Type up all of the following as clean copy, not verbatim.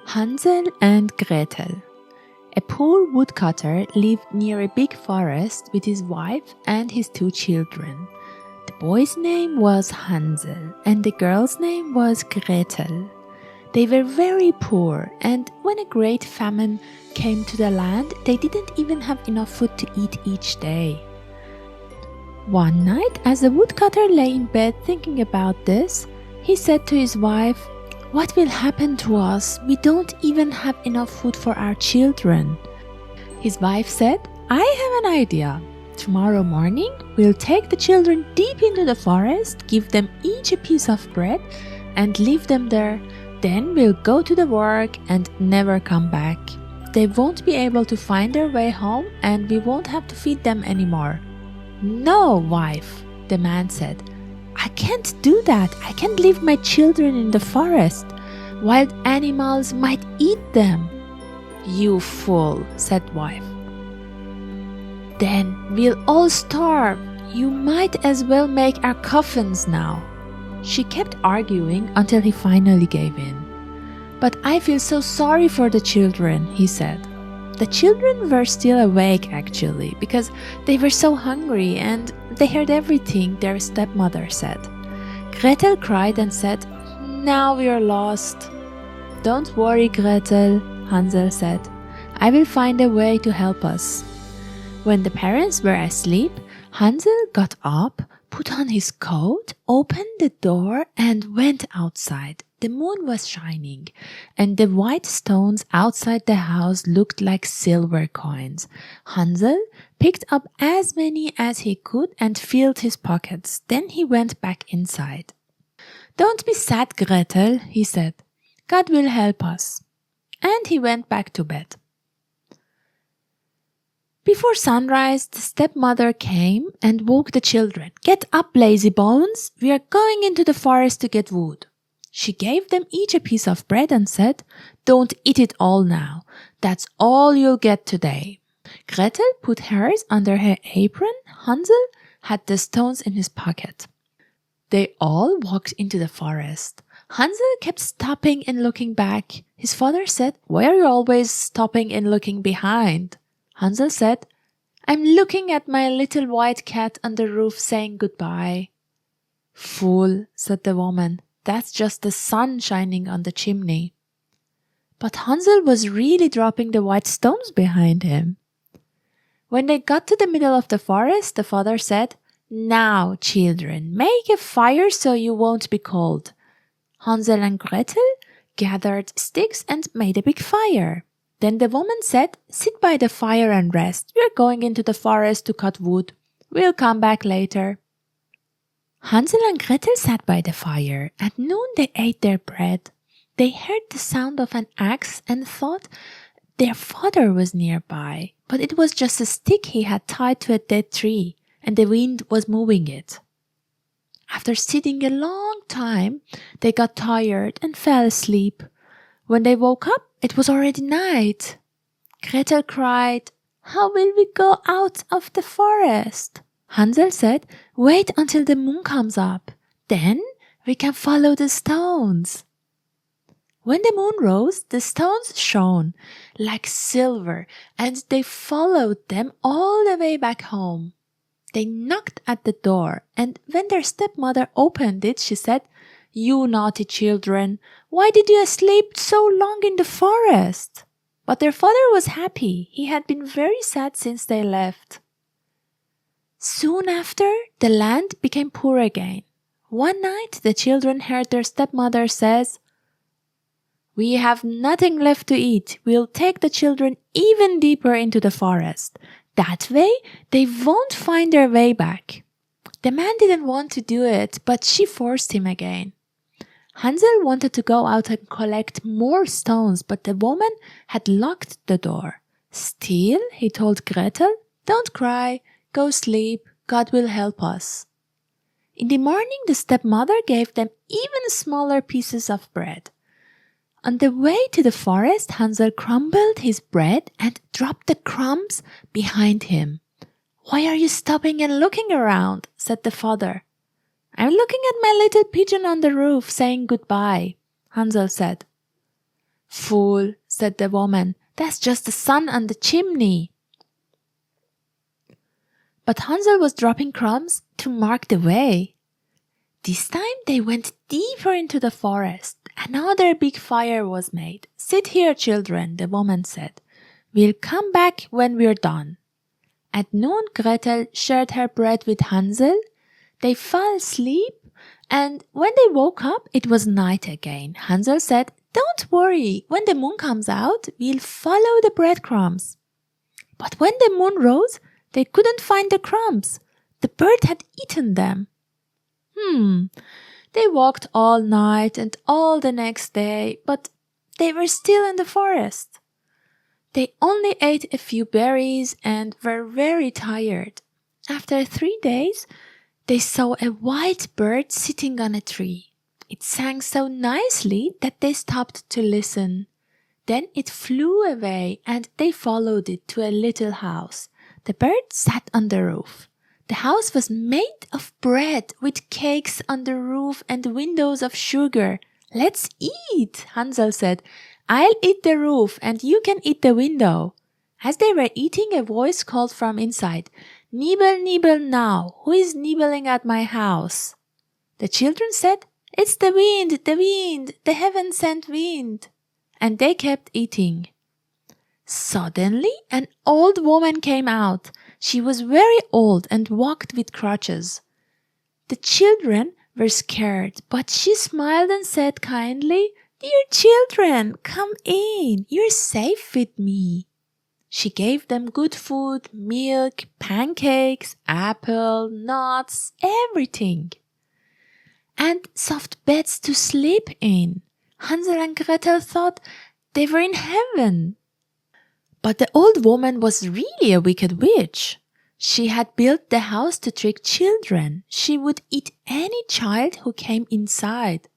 Hansel and Gretel. A poor woodcutter lived near a big forest with his wife and his 2 children. The boy's name was Hansel and the girl's name was Gretel. They were very poor, and when a great famine came to the land, they didn't even have enough food to eat each day. One night, as the woodcutter lay in bed thinking about this, he said to his wife, "What will happen to us? We don't even have enough food for our children." His wife said, "I have an idea. Tomorrow morning, we'll take the children deep into the forest, give them each a piece of bread, and leave them there. Then we'll go to the work and never come back. They won't be able to find their way home, and we won't have to feed them anymore." "No, wife," the man said. "I can't do that. I can't leave my children in the forest. Wild animals might eat them." "You fool," said wife. "Then we'll all starve. You might as well make our coffins now." She kept arguing until he finally gave in. "But I feel so sorry for the children," he said. The children were still awake actually, because they were so hungry and they heard everything their stepmother said. Gretel cried and said, "Now we are lost." "Don't worry, Gretel," Hansel said. "I will find a way to help us." When the parents were asleep, Hansel got up, put on his coat, opened the door, and went outside. The moon was shining, and the white stones outside the house looked like silver coins. Hansel picked up as many as he could and filled his pockets. Then he went back inside. "Don't be sad, Gretel," he said. "God will help us." And he went back to bed. Before sunrise, the stepmother came and woke the children. "Get up, lazy bones! We are going into the forest to get wood." She gave them each a piece of bread and said, "Don't eat it all now. That's all you'll get today." Gretel put hers under her apron. Hansel had the stones in his pocket. They all walked into the forest. Hansel kept stopping and looking back. His father said, "Why are you always stopping and looking behind?" Hansel said, "I'm looking at my little white cat on the roof saying goodbye." "Fool," said the woman. "That's just the sun shining on the chimney." But Hansel was really dropping the white stones behind him. When they got to the middle of the forest, the father said, "Now, children, make a fire so you won't be cold." Hansel and Gretel gathered sticks and made a big fire. Then the woman said, "Sit by the fire and rest. We're going into the forest to cut wood. We'll come back later." Hansel and Gretel sat by the fire. At noon they ate their bread. They heard the sound of an axe and thought their father was nearby, but it was just a stick he had tied to a dead tree, and the wind was moving it. After sitting a long time, they got tired and fell asleep. When they woke up, it was already night. Gretel cried, "How will we go out of the forest?" Hansel said, "Wait until the moon comes up. Then we can follow the stones." When the moon rose, the stones shone like silver, and they followed them all the way back home. They knocked at the door, and when their stepmother opened it, she said, "You naughty children, why did you sleep so long in the forest?" But their father was happy. He had been very sad since they left. Soon after, the land became poor again. One night, the children heard their stepmother says, "We have nothing left to eat. We'll take the children even deeper into the forest. That way, they won't find their way back." The man didn't want to do it, but she forced him again. Hansel wanted to go out and collect more stones, but the woman had locked the door. Still, he told Gretel, "Don't cry, go sleep, God will help us." In the morning, the stepmother gave them even smaller pieces of bread. On the way to the forest, Hansel crumbled his bread and dropped the crumbs behind him. "Why are you stopping and looking around?" said the father. "I'm looking at my little pigeon on the roof saying goodbye," Hansel said. "Fool," said the woman, "that's just the sun on the chimney." But Hansel was dropping crumbs to mark the way. This time they went deeper into the forest. Another big fire was made. "Sit here, children," the woman said. "We'll come back when we're done." At noon, Gretel shared her bread with Hansel. They fell asleep, and when they woke up, it was night again. Hansel said, "Don't worry, when the moon comes out, we'll follow the breadcrumbs." But when the moon rose, they couldn't find the crumbs. The bird had eaten them. They walked all night and all the next day, but they were still in the forest. They only ate a few berries and were very tired. After 3 days, they saw a white bird sitting on a tree. It sang so nicely that they stopped to listen. Then it flew away and they followed it to a little house. The bird sat on the roof. The house was made of bread with cakes on the roof and windows of sugar. "Let's eat," Hansel said. "I'll eat the roof and you can eat the window." As they were eating, a voice called from inside, "Nibble, nibble now. Who is nibbling at my house?" The children said, "It's the wind, the heaven-sent wind." And they kept eating. Suddenly, an old woman came out. She was very old and walked with crutches. The children were scared, but she smiled and said kindly, "Dear children, come in. You're safe with me." She gave them good food, milk, pancakes, apple, nuts, everything. And soft beds to sleep in. Hansel and Gretel thought they were in heaven. But the old woman was really a wicked witch. She had built the house to trick children. She would eat any child who came inside.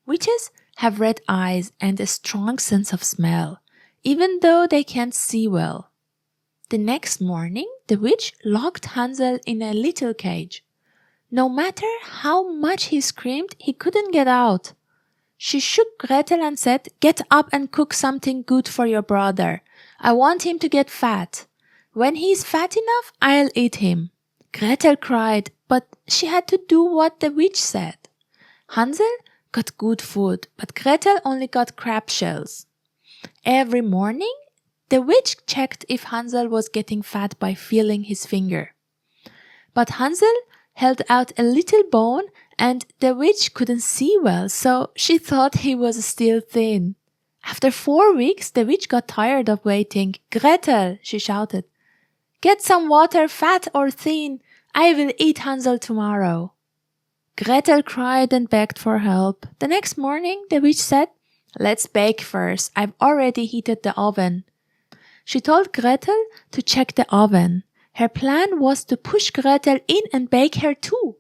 Witches have red eyes and a strong sense of smell, even though they can't see well. The next morning, the witch locked Hansel in a little cage. No matter how much he screamed, he couldn't get out. She shook Gretel and said, "Get up and cook something good for your brother. I want him to get fat. When he's fat enough, I'll eat him." Gretel cried, but she had to do what the witch said. Hansel got good food, but Gretel only got crab shells. Every morning, the witch checked if Hansel was getting fat by feeling his finger. But Hansel held out a little bone and the witch couldn't see well, so she thought he was still thin. After 4 weeks, the witch got tired of waiting. "Gretel," she shouted, "get some water, fat or thin. I will eat Hansel tomorrow." Gretel cried and begged for help. The next morning, the witch said, "Let's bake first. I've already heated the oven." She told Gretel to check the oven. Her plan was to push Gretel in and bake her too.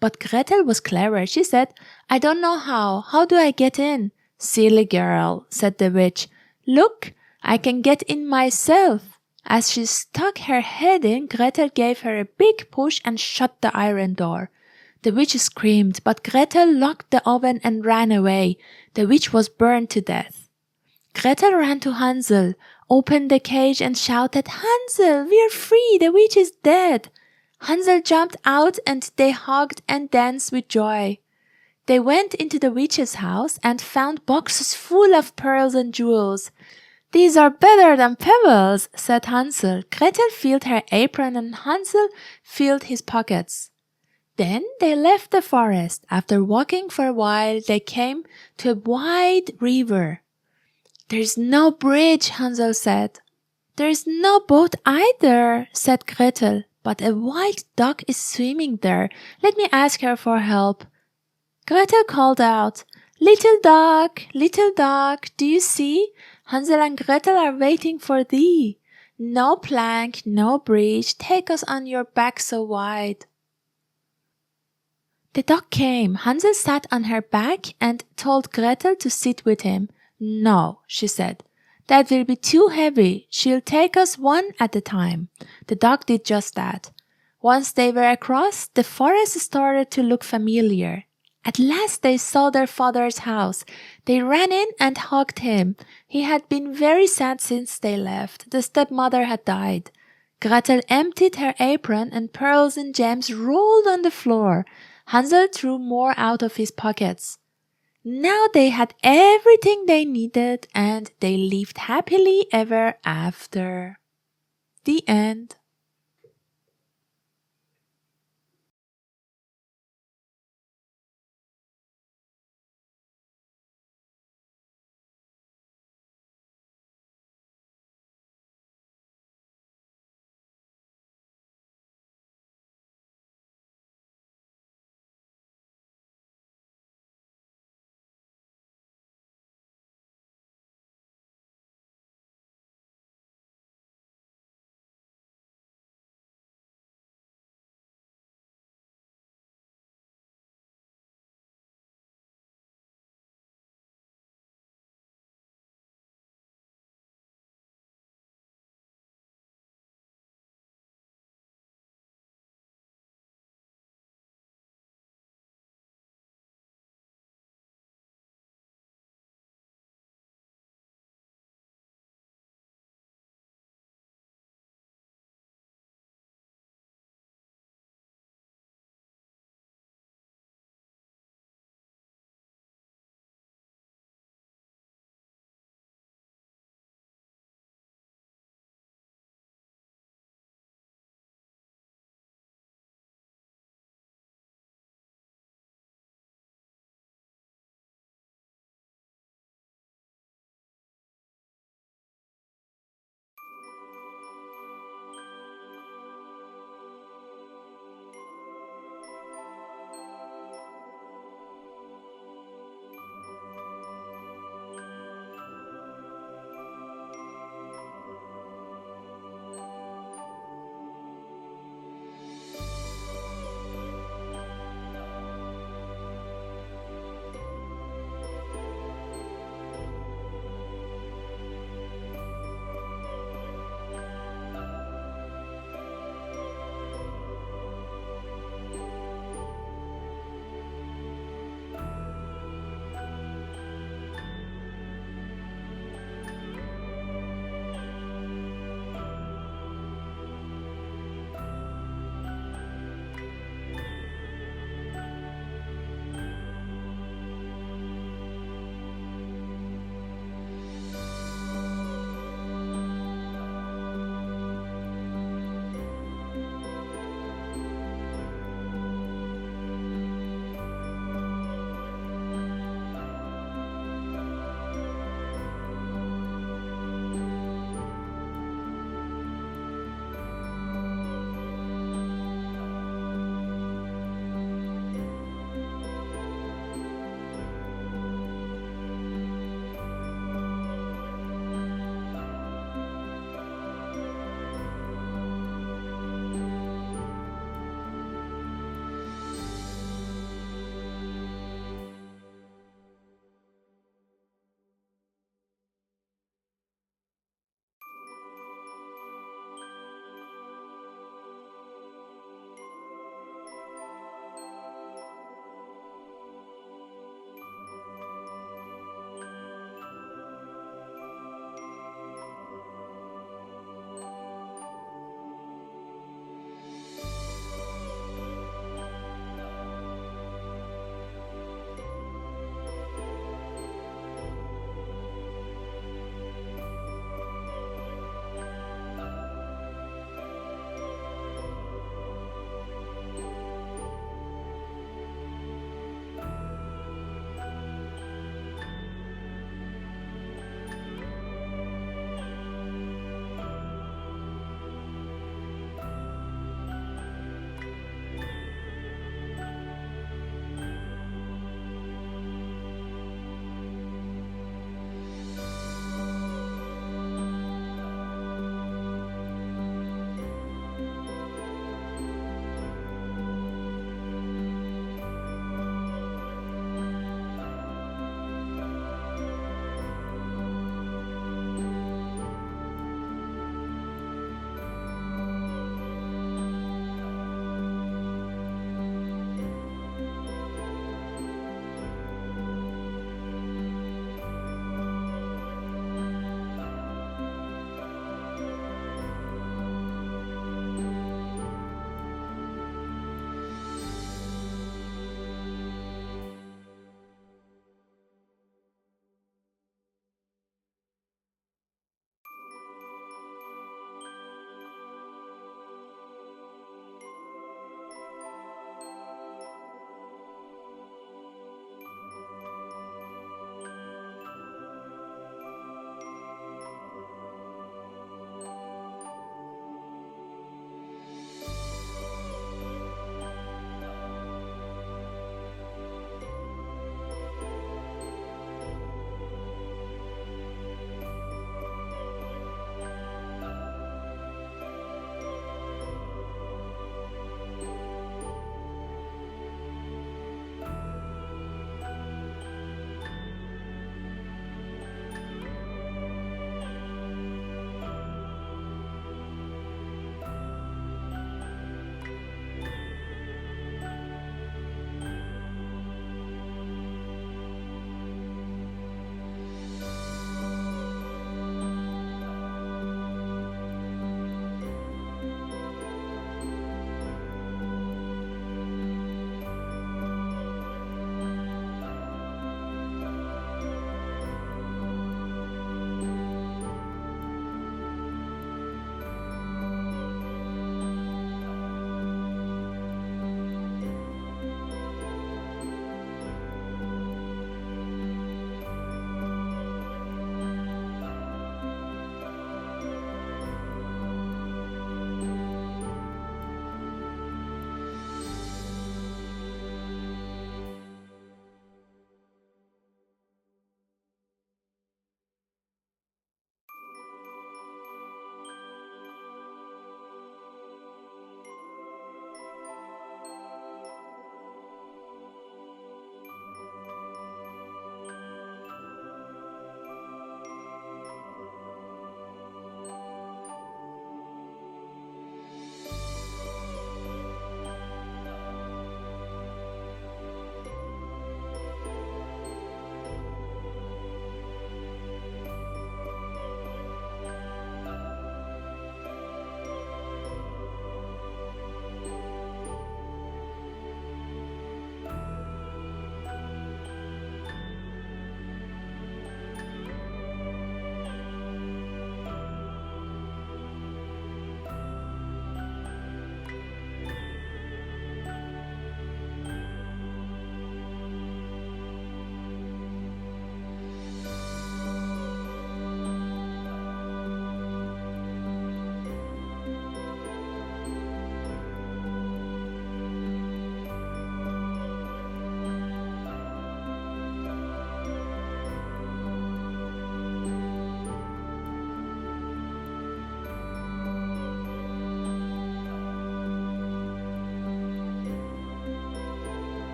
But Gretel was clever. She said, "I don't know how. How do I get in?" "Silly girl," said the witch. "Look, I can get in myself." As she stuck her head in, Gretel gave her a big push and shut the iron door. The witch screamed, but Gretel locked the oven and ran away. The witch was burned to death. Gretel ran to Hansel, opened the cage and shouted, "Hansel, we're free, the witch is dead." Hansel jumped out and they hugged and danced with joy. They went into the witch's house and found boxes full of pearls and jewels. "These are better than pebbles," said Hansel. Gretel filled her apron and Hansel filled his pockets. Then they left the forest. After walking for a while, they came to a wide river. "There's no bridge," Hansel said. "There's no boat either," said Gretel. "But a white duck is swimming there. Let me ask her for help." Gretel called out, little duck, do you see? Hansel and Gretel are waiting for thee. No plank, no bridge, take us on your back so wide." The duck came. Hansel sat on her back and told Gretel to sit with him. "No," she said, "that will be too heavy. She'll take us one at a time." The duck did just that. Once they were across, the forest started to look familiar. At last they saw their father's house. They ran in and hugged him. He had been very sad since they left. The stepmother had died. Gretel emptied her apron and pearls and gems rolled on the floor. Hansel threw more out of his pockets. Now they had everything they needed and they lived happily ever after. The end.